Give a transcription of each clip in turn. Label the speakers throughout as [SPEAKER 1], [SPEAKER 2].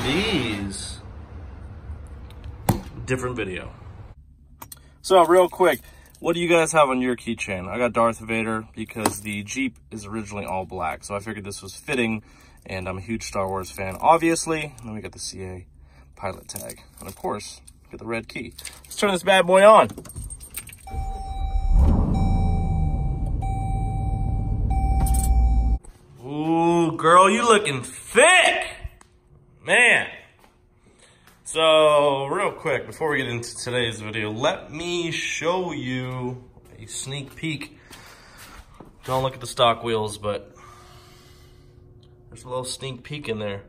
[SPEAKER 1] these. Different video. So real quick, what do you guys have on your keychain? I got Darth Vader because the Jeep is originally all black. So I figured this was fitting, and I'm a huge Star Wars fan, obviously. And then we got the CA pilot tag. And of course, get the red key. Let's turn this bad boy on. Ooh, girl, you looking thick, man. So, real quick, before we get into today's video, let me show you a sneak peek. Don't look at the stock wheels, but there's a little sneak peek in there.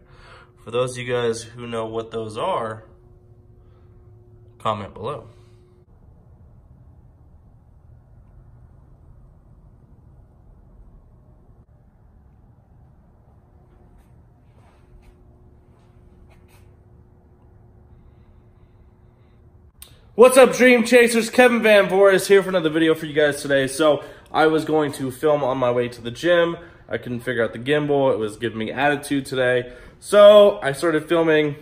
[SPEAKER 1] For those of you guys who know what those are, comment below. What's up, Dream Chasers? Kevin Van Voris here for another video for you guys today. So I was going to film on my way to the gym. I couldn't figure out the gimbal. It was giving me attitude today. So I started filming,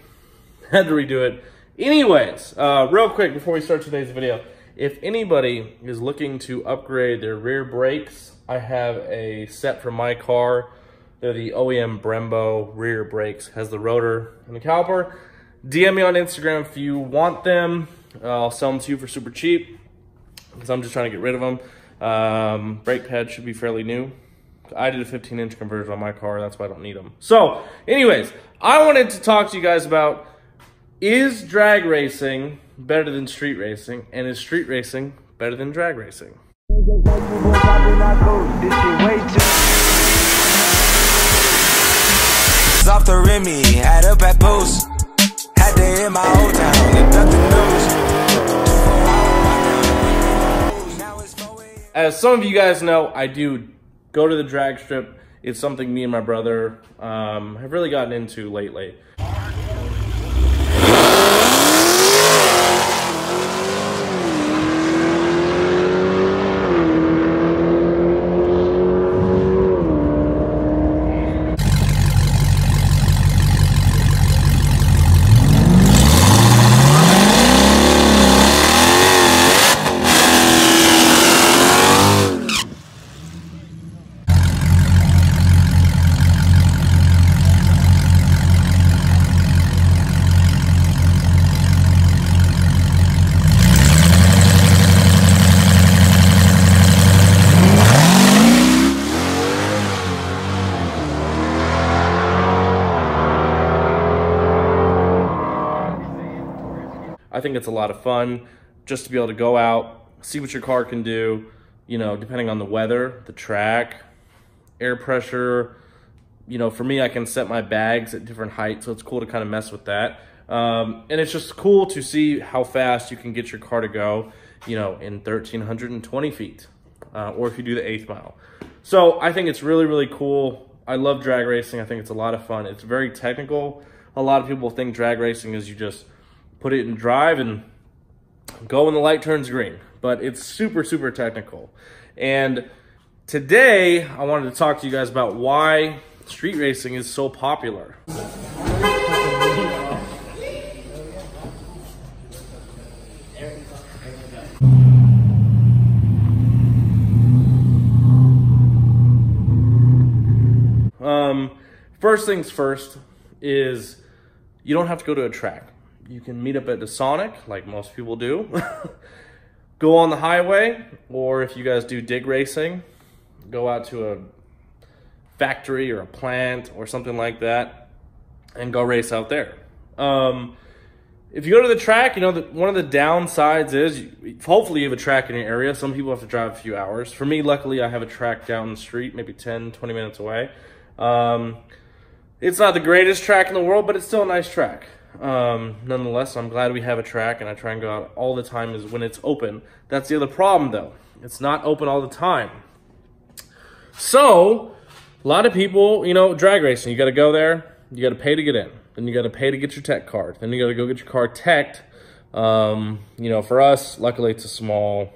[SPEAKER 1] had to redo it. Anyways, real quick before we start today's video, if anybody is looking to upgrade their rear brakes, I have a set for my car. They're the OEM Brembo rear brakes. Has the rotor and the caliper. DM me on Instagram if you want them. I'll sell them to you for super cheap because I'm just trying to get rid of them. Brake pads should be fairly new. I did a 15-inch conversion on my car. That's why I don't need them. So, anyways, I wanted to talk to you guys about, is drag racing better than street racing? And is street racing better than drag racing?
[SPEAKER 2] Off the Remy, had up at post. Had to hit my old town and duck the news.
[SPEAKER 1] As some of you guys know, I do go to the drag strip. It's something me and my brother have really gotten into lately. I think it's a lot of fun just to be able to go out, see what your car can do, you know, depending on the weather, the track, air pressure. You know, for me, I can set my bags at different heights, so it's cool to kind of mess with that. And it's just cool to see how fast you can get your car to go, you know, in 1,320 feet, or if you do the 8th mile. So I think it's really, really cool. I love drag racing. I think it's a lot of fun. It's very technical. A lot of people think drag racing is you just put it in drive and go when the light turns green. But it's super, super technical. And today, I wanted to talk to you guys about why street racing is so popular. First things first is you don't have to go to a track. You can meet up at the Sonic, like most people do. Go on the highway, or if you guys do dig racing, go out to a factory or a plant or something like that and go race out there. If you go to the track, you know, one of the downsides is hopefully you have a track in your area. Some people have to drive a few hours. For me, luckily, I have a track down the street, maybe 10, 20 minutes away. It's not the greatest track in the world, but it's still a nice track. Nonetheless, I'm glad we have a track, and I try and go out all the time is when it's open. That's the other problem, though. It's not open all the time. So, a lot of people, you know, drag racing, you got to go there, you got to pay to get in. Then you got to pay to get your tech card. Then you got to go get your car teched. You know, for us, luckily it's a small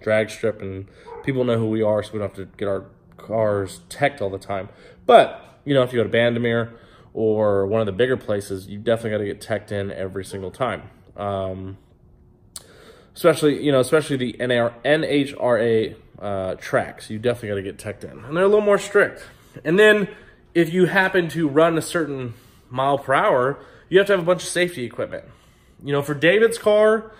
[SPEAKER 1] drag strip, and people know who we are, so we don't have to get our cars teched all the time. But, you know, if you go to Bandamere or one of the bigger places, you definitely got to get teched in every single time. Especially the NHRA tracks, you definitely got to get teched in, and they're a little more strict. And then if you happen to run a certain mile per hour, you have to have a bunch of safety equipment. For David's car,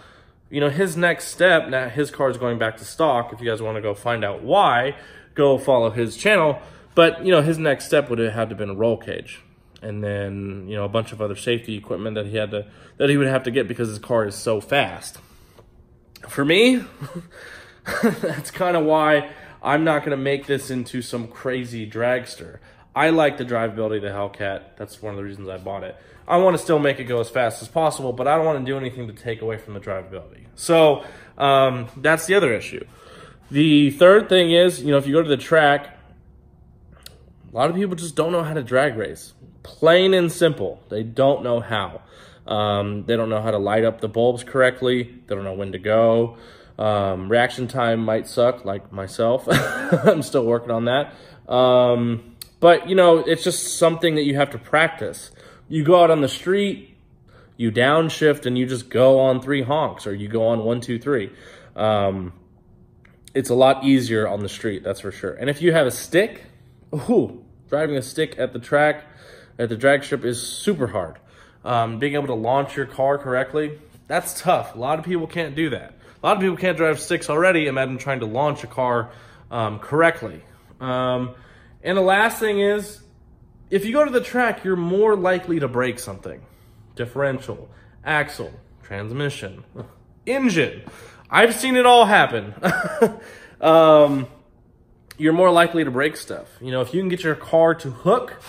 [SPEAKER 1] his next step, now his car is going back to stock. If you guys want to go find out why, go follow his channel. But, his next step would have had to have been a roll cage. And then, a bunch of other safety equipment that he would have to get because his car is so fast. For me, that's kind of why I'm not going to make this into some crazy dragster. I like the drivability of the Hellcat. That's one of the reasons I bought it. I want to still make it go as fast as possible, but I don't want to do anything to take away from the drivability. So that's the other issue. The third thing is, if you go to the track, a lot of people just don't know how to drag race. Plain and simple. They don't know how. They don't know how to light up the bulbs correctly. They don't know when to go. Reaction time might suck, like myself. I'm still working on that. But, it's just something that you have to practice. You go out on the street, you downshift, and you just go on 3 honks, or you go on 1, 2, 3. It's a lot easier on the street, that's for sure. And if you have a stick, driving a stick at the track, at the drag strip is super hard. Being able to launch your car correctly, that's tough. A lot of people can't do that. A lot of people can't drive sticks already. Imagine trying to launch a car correctly. And the last thing is, if you go to the track, you're more likely to break something. Differential, axle, transmission, engine. I've seen it all happen. You're more likely to break stuff. If you can get your car to hook,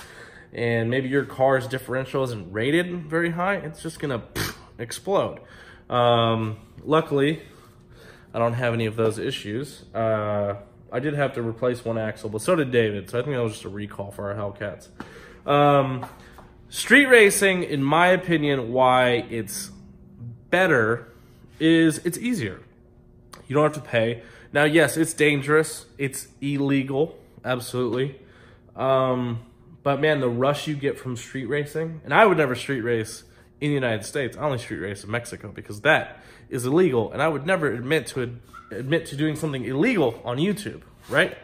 [SPEAKER 1] and maybe your car's differential isn't rated very high, it's just gonna explode. Luckily, I don't have any of those issues. I did have to replace one axle, but so did David, so I think that was just a recall for our Hellcats. Street racing, in my opinion, why it's better is it's easier. You don't have to pay. Now, yes, it's dangerous. It's illegal, absolutely. But man, the rush you get from street racing, and I would never street race in the United States. I only street race in Mexico because that is illegal, and I would never admit to doing something illegal on YouTube, right?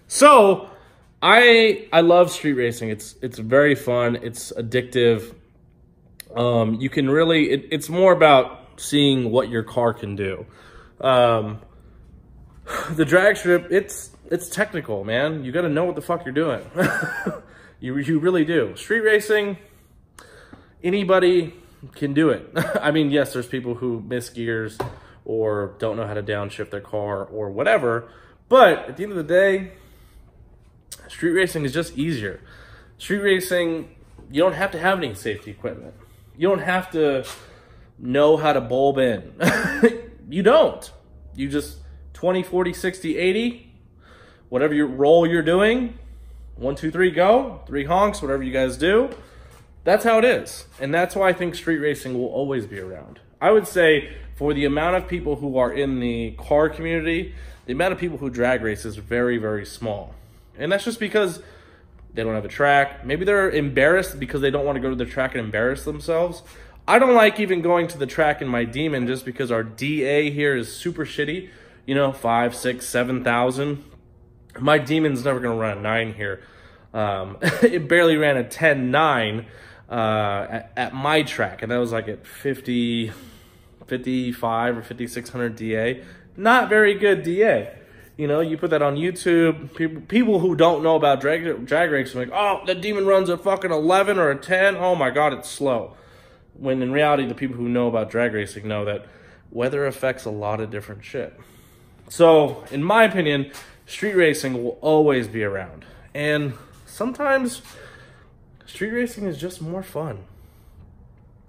[SPEAKER 1] So I love street racing. It's very fun. It's addictive. You can really, it's more about seeing what your car can do. The drag strip, it's technical, man. You got to know what the fuck you're doing. You really do. Street racing, anybody can do it. I mean, yes, there's people who miss gears or don't know how to downshift their car or whatever. But at the end of the day, street racing is just easier. Street racing, you don't have to have any safety equipment. You don't have to know how to bulb in. You don't. You just 20, 40, 60, 80, whatever your roll you're doing, 1, 2, 3, go, 3 honks, whatever you guys do. That's how it is. And that's why I think street racing will always be around. I would say for the amount of people who are in the car community, the amount of people who drag race is very, very small. And that's just because they don't have a track. Maybe they're embarrassed because they don't want to go to the track and embarrass themselves. I don't like even going to the track in my Demon just because our DA here is super shitty. 5, 6, 7,000. My Demon's never going to run a 9 here. It barely ran a 10.9 at my track, and that was like at 50, 55 or 5,600 DA. Not very good DA. You put that on YouTube, people who don't know about drag racing are like, oh, the Demon runs a fucking 11 or a 10. Oh my God, it's slow. When in reality, the people who know about drag racing know that weather affects a lot of different shit. So, in my opinion, street racing will always be around. And sometimes street racing is just more fun.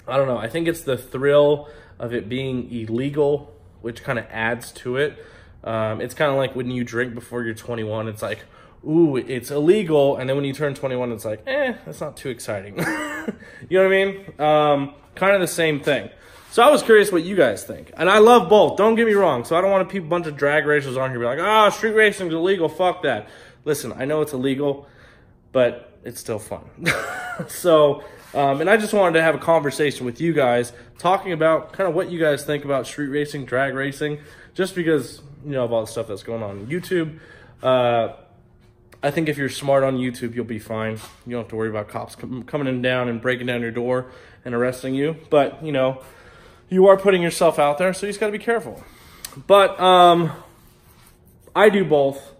[SPEAKER 1] I don't know. I think it's the thrill of it being illegal, which kind of adds to it. It's kind of like when you drink before you're 21. It's like, ooh, it's illegal. And then when you turn 21, it's like, that's not too exciting. You know what I mean? Kind of the same thing. So I was curious what you guys think. And I love both. Don't get me wrong. So I don't want a bunch of drag racers on here be like, street racing is illegal. Fuck that. Listen, I know it's illegal, but it's still fun. So, and I just wanted to have a conversation with you guys, talking about kind of what you guys think about street racing, drag racing, just because, you know, of all the stuff that's going on YouTube. I think if you're smart on YouTube, you'll be fine. You don't have to worry about cops coming in down and breaking down your door and arresting you. But, you know, you are putting yourself out there, so you just got to be careful. But I do both,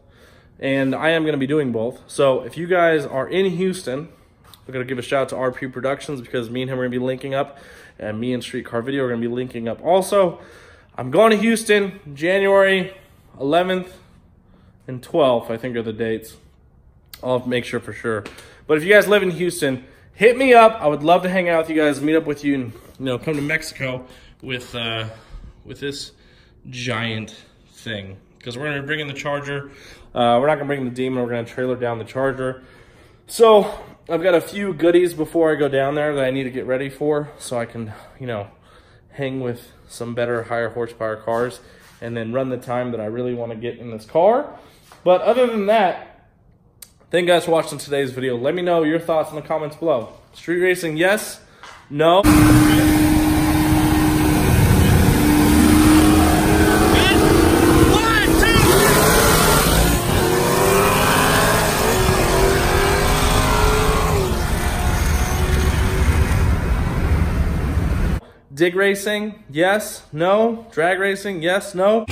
[SPEAKER 1] and I am going to be doing both. So if you guys are in Houston, we're going to give a shout out to RP Productions, because me and him are going to be linking up, and me and Streetcar Video are going to be linking up also. I'm going to Houston January 11th and 12th, I think are the dates. I'll make sure for sure. But if you guys live in Houston, hit me up. I would love to hang out with you guys, meet up with you, and, you know, come to Mexico with this giant thing. Because we're going to be bringing the Charger. We're not going to bring the Demon. We're going to trailer down the Charger. So I've got a few goodies before I go down there that I need to get ready for, so I can, you know, hang with some better, higher horsepower cars, and then run the time that I really want to get in this car. But other than that, thank you guys for watching today's video. Let me know your thoughts in the comments below. Street racing, yes? No? Dig racing, yes, no. Drag racing, yes, no.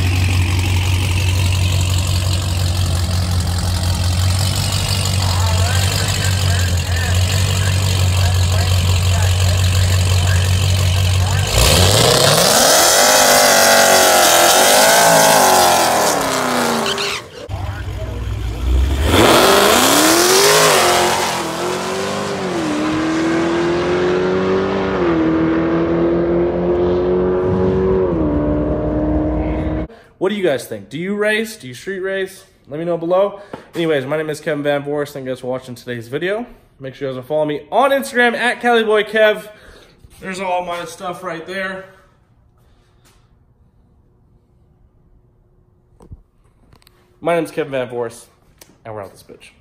[SPEAKER 1] What do you guys think? Do you race? Do you street race? Let me know below. Anyways, my name is Kevin Van Voris. Thank you guys for watching today's video. Make sure you guys follow me on Instagram at CaliBoyKev. There's all my stuff right there. My name is Kevin Van Voris, and we're out this bitch.